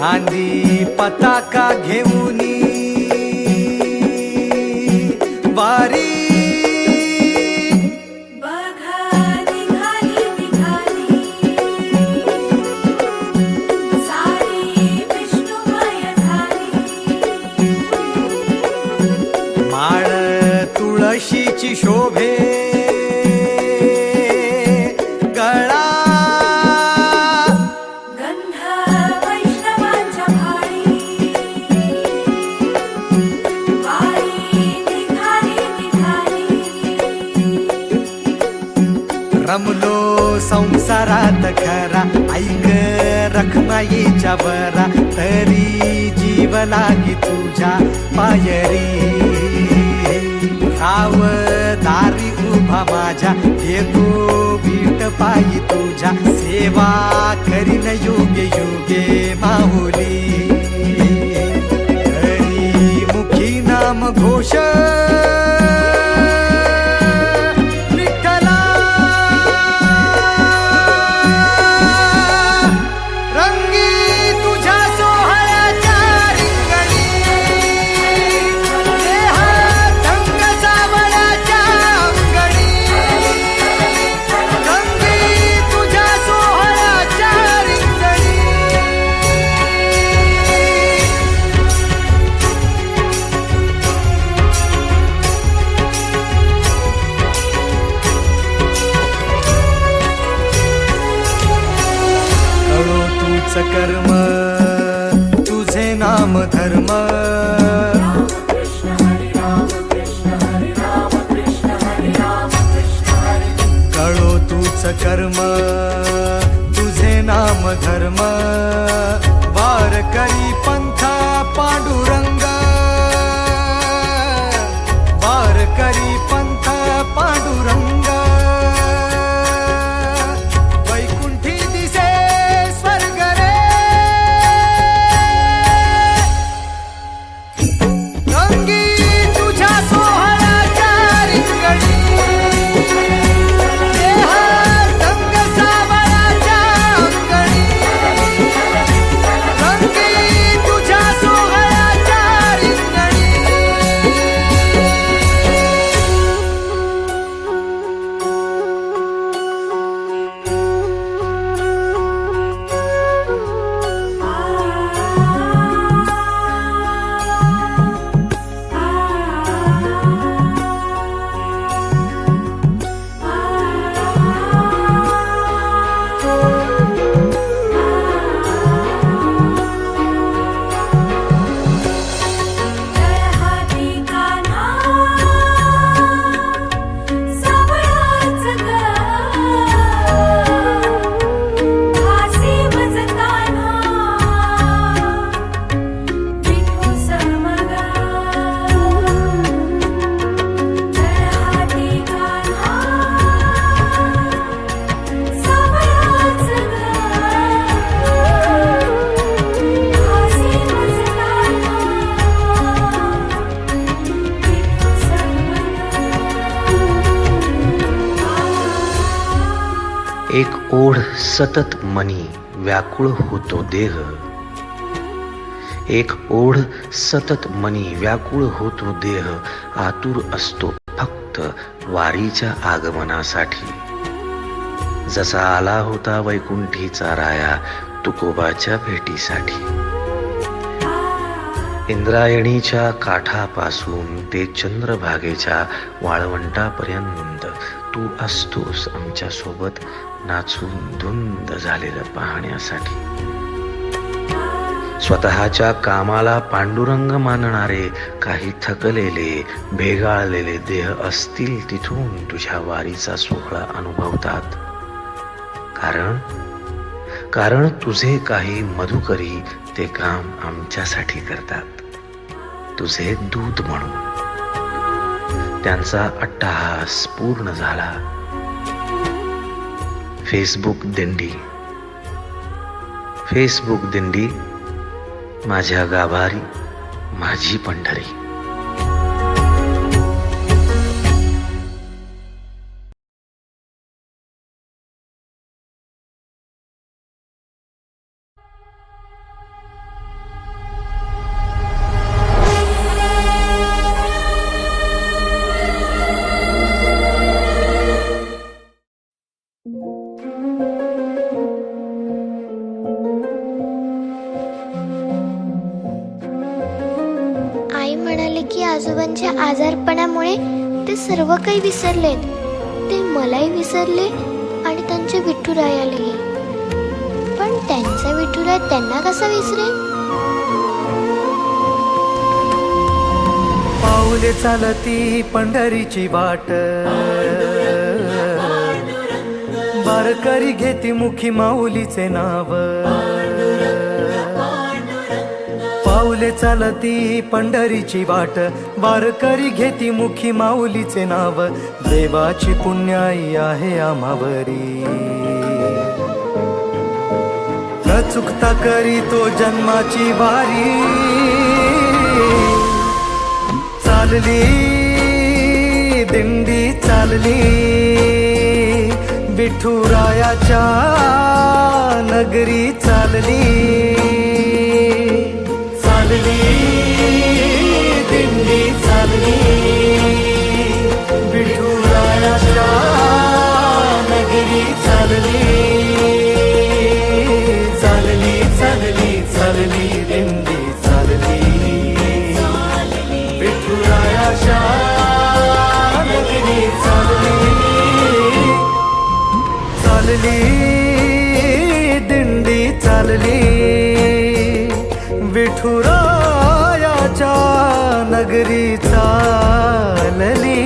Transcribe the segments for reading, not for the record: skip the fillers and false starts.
खांदी पताका घेऊनी वारी माळ तुळशीची शोभे गळा गंध वैष्णवांच्या भाळी वारी निघाली निघाली रमलो संसारात खरा ऐक रखमाईच्या बरा तरी जीव लागी तुझ्या पायरी राव दारी उभा माझ्या येतो बीट पायी तुझ्या सेवा करीन योगे योगे माहुली हरी मुखी नाम घोष कर्म तुझे नाम धर्म कळो तूच कर्म तुझे नाम धर्म वार करी पंथा पांडुरंग वार करी पंथा पांडुरंग एक ओढ सतत मनी व्याकुळ होतो देह एक ओढ सतत मनी व्याकुळ होतो देह आतुर असतो फक्त वारीच्या आगमनासाठी जसा आला होता वैकुंठीचा राया तुकोबाच्या भेटीसाठी इंद्रायणीच्या काठापासून ते चंद्रभागेच्या वाळवंटापर्यंत तू असतोस आमच्या सोबत नाचून धुंद झालेलं पाहण्यासाठी स्वतःच्या कामाला पांडुरंग मानणारे काही थकलेले भेगाळलेले देह असतील तिथून तुझ्या वारीचा सोहळा अनुभवतात कारण तुझे काही मधुकरी ते काम आमच्यासाठी करतात तुझे दूत म्हणून त्यांचा अट्टहास पूर्ण झाला फेसबुक दिंडी माझ्या गाभारी माझी पंढरी. आई म्हणाले की आजोबांच्या आजारपणामुळे ते सर्व काही विसरलेत. ते मलाही विसरले आणि त्यांच्या विठुरायालाही. पण त्यांचा विठुराय त्यांना कसा विसरेल? पाऊले चालती पंढरीची वाट, वारकरी घेती मुखी माऊलीचे नाव. पाऊले चालती पंढरीची वाट, वारकरी घेती मुखी माऊलीचे नाव. देवाची पुण्याई आहे आम्हावरी, न चुकता करी तो जन्माची वारी. चालली दिंडी चालली, विठुरायाच्या नगरी चालली. चालली दिंडी चालली, विठुरायाच्या नगरी चालली. चालली चालली चालली दिंडी चालली, विठुरायाच्या नगरी चालली. चालली दिंडी चालली, विठुरायाच्या नगरी चालली.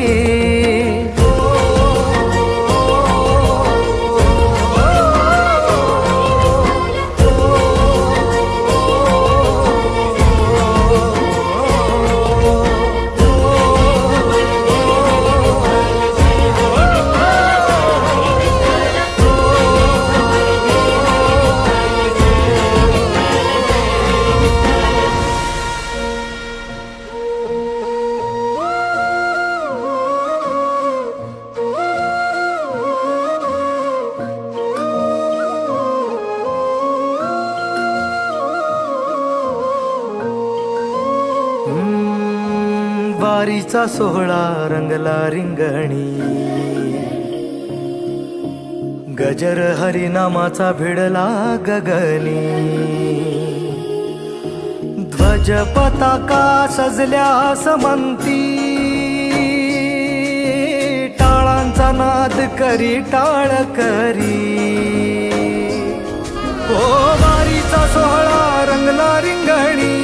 वारीचा सोहळा रंगला रिंगणी, गजर हरिनामाचा भिडला गगनी. ध्वज पताका सजल्या समंती, टाळांचा नाद करी टाळ करी. ओ वारीचा सोहळा रंगला रिंगणी,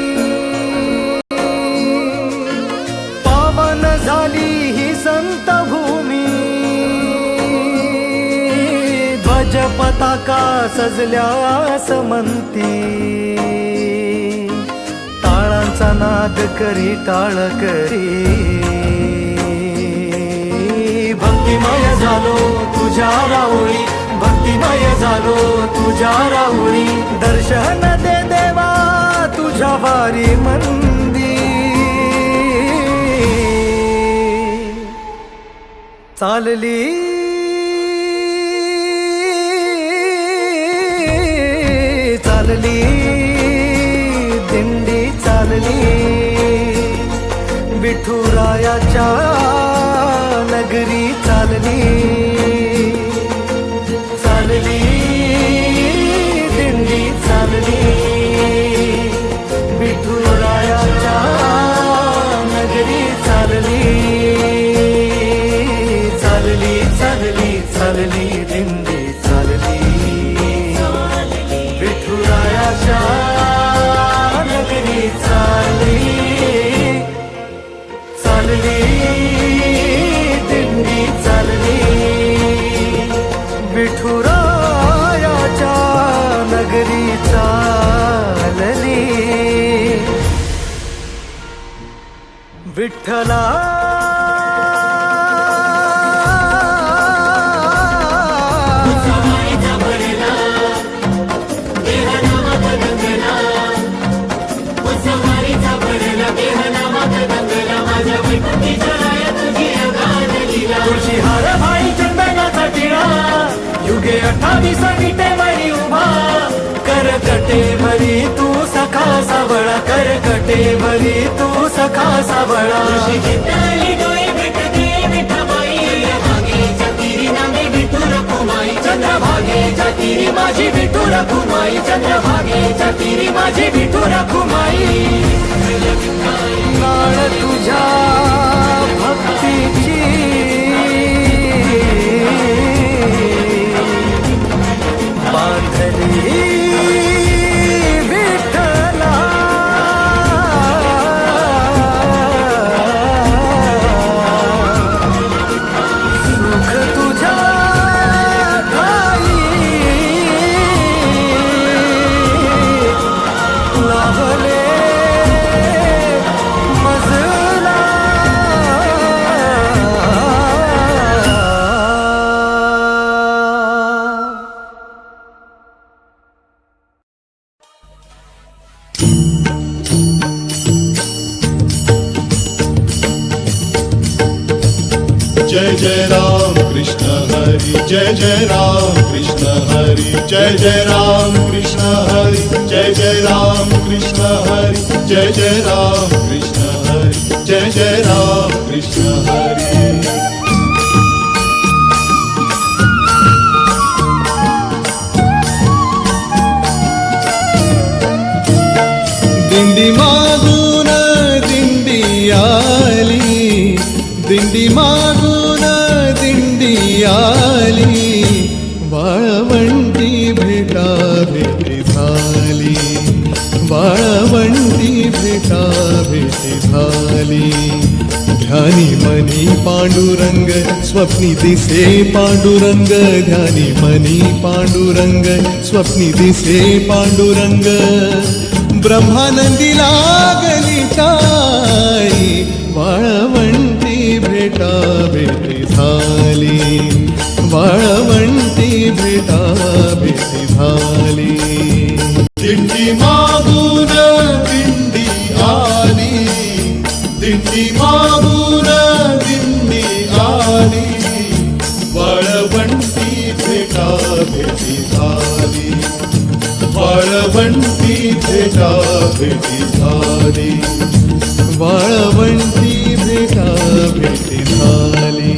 झाली ही संत भूमी. ध्वज पताका सजल्या समंती, टाळांचा नाद करी टाळ करी. भक्तिमय झालो तुझ्या राऊळी, भक्तिमय झालो तुझ्या राऊळी. दर्शन दे देवा तुझ्या वारी मंदी. चालली चालली दिंडी चालली, विठुरायाच्या नगरी चालली. चालली दिंडी चालली, विठुरायाच्या नगरी चालली. चालली चालली चालली दिंडी चालली, विठुरायाच्या नगरी चालली. चालली दिंडी चालली, विठुरायाच्या नगरी चालली. विठ्ठला तुळशी हार भाई चंदनाचा टिळा, युगे 28 विटेवरी उभा. करकटेवरी तू सखा सावळा, करकटेवरी तू सखा सावळा. डोळे भेटते विठाबाई, भागेच्या तिरी नामे विठू रखुमाई. चंद्रभागेच्या तीरी माझी विठू रखुमाई चंद्रभागेच्या तीरी माझी विठू रखुमाई नाळ तुझ्या भक्तीची बांधली विठ्ठला सुख तुझ्या ठाई लाभले मजला जय जय राम कृष्ण हरि जय जय राम कृष्ण हरि जय जय राम कृष्ण हरि जय जय राम कृष्ण हरि जय जय राम कृष्ण हरि जय जय राम कृष्ण हरि दिंडी मागून दिंडी आली दिंडी मागून दिंडी आली वाळवंटी भेटा भेटी झाली वाळवंटी भेटा भेटी झाली ध्यानी मनी पांडुरंग स्वप्नी दिसे पांडुरंग ध्यानी मनी पांडुरंग स्वप्नी दिसे पांडुरंग ब्रह्मानंदी लागली टाळी वाळवंटी भेटा भेटी झाली वाळवंटी भेटा भेटी झाली दिंडी मागून दिंडी आली दिंडी मागून दिंडी आली वाळवंटी भेटा भेटी झाली वाळवंटी भेटा भेटी झाली वाळवंटी भेटा भेटी झाली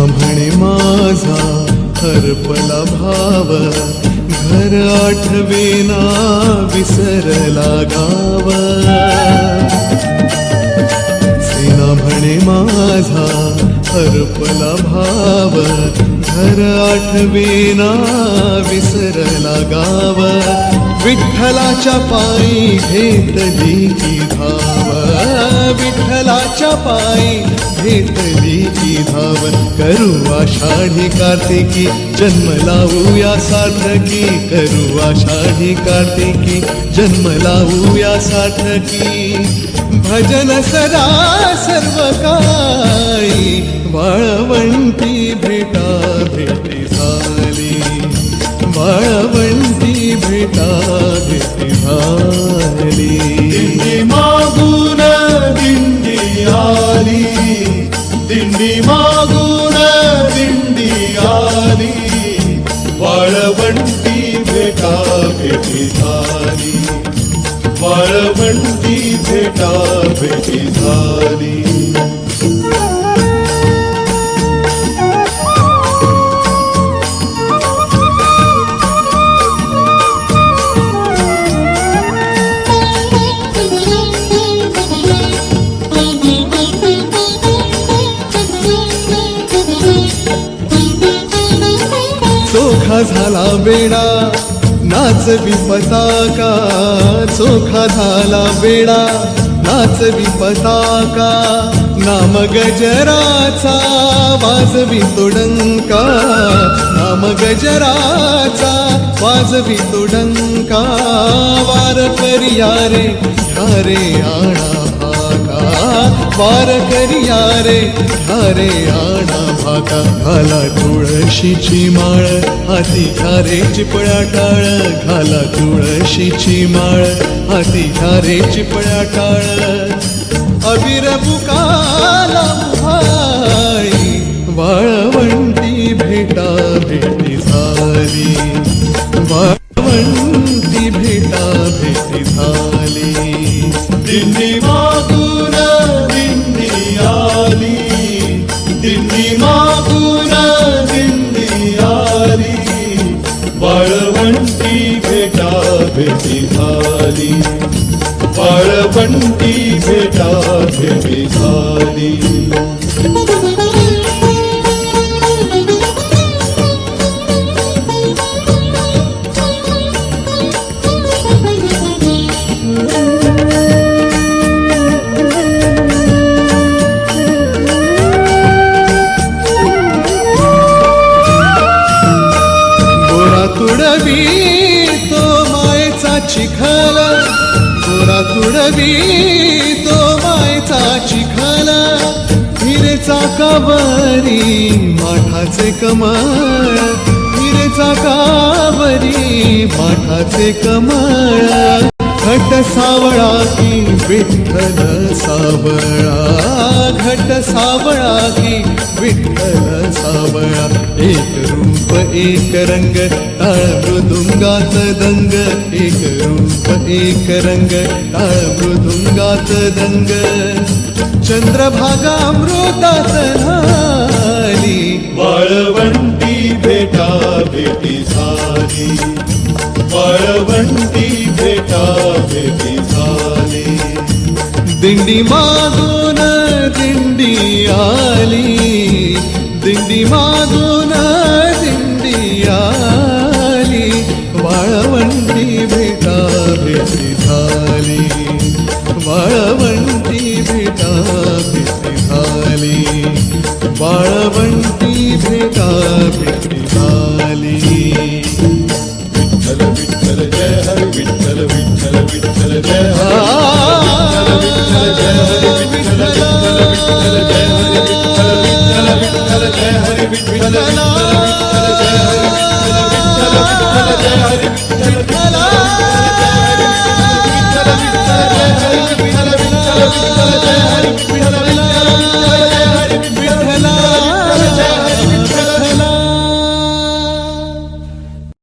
म्हणे माझा हरपला भाव घर आठवेना विसरला गाव सेना म्हणे माझा हरपला भाव घर आठवेना विसरला गाव विठ्ठलाच्या पायी घेतली की धाव विठ्ठलाच्या पायी घेतली की धाव करू आषाढी कार्तिकी जन्म लावूया सार्थकी करू आषाढी कार्तिकी जन्म लावूया सार्थकी भजन सदा सर्व काळी वाळवंटी भेटा भेटी झाली वाळवंटी भेटा भेटी झाली दिंडी मागून दिंडी आली दिंडी मागून दिंडी आली वाळवंटी भेटा भेटी झाली वाळवंटी भेटा भेटी झाली चोखा झाला बेडा नाचवी पताका चोखा झाला बेडा नाचवी पताका नाम गजराचा वाजवी तोडंका नाम गजराचा वाजवी तोडंका वार करिया रे आणा भाका वार करिया रे घ्या रे आणा भाता घाला तुळशीची माळ हाती घ्या रे चिपळ्या टाळ घाला तुळशीची माळ हाती घ्या रे चिपळ्या टाळ अबीर बुकाला उभाळी वाळवंटी भेटा भेटी झाली वाळवंटी भेटा भेटी झाली दिंडी मागून दिंडी आली दिंडी मागून दिंडी आली वाळवंटी भेटा भेटी झाली वाळवंटी भेटा भेटी झाली तुडवी तो मायेचा चिखल गोरा तुडवी तो मायेचा चिखल हिरेचा कावरी माठाचे कमळ हिरेचा कावरी माठाचे कमळ घट सावळा की विठ्ठल सावळा घट सावळा की विठ्ठल सावळा एक रूप एक रंग टाळ मृदुंगात दंग एक रूप एक रंग टाळ मृदुंगात दंग चंद्रभागा अमृतात न्हाली वाळवंटी भेटा भेटी झाली वाळवंटी भेटा भेटी झाली दिंडी मागून दिंडी आली दिंडी मागून दिंडी आली वाळवंटी भेटा भेटी झाली वाळवंटी भेटा भेटी झाली वाळवंटी भेटा भेटी झाली विठ्ठल विठ्ठल जय हरी विठ्ठल विठ्ठल विठ्ठल जय हरी विठ्ठल जय हरी विठ्ठल विठ्ठल जय हरी विठ्ठल विठ्ठल विठ्ठल जय हरी विठ्ठल विठ्ठल जय हरी विठ्ठल विठ्ठल जय हरी विठ्ठल विठ्ठल जय हरी विठ्ठल विठ्ठल जय हरी विठ्ठल विठ्ठल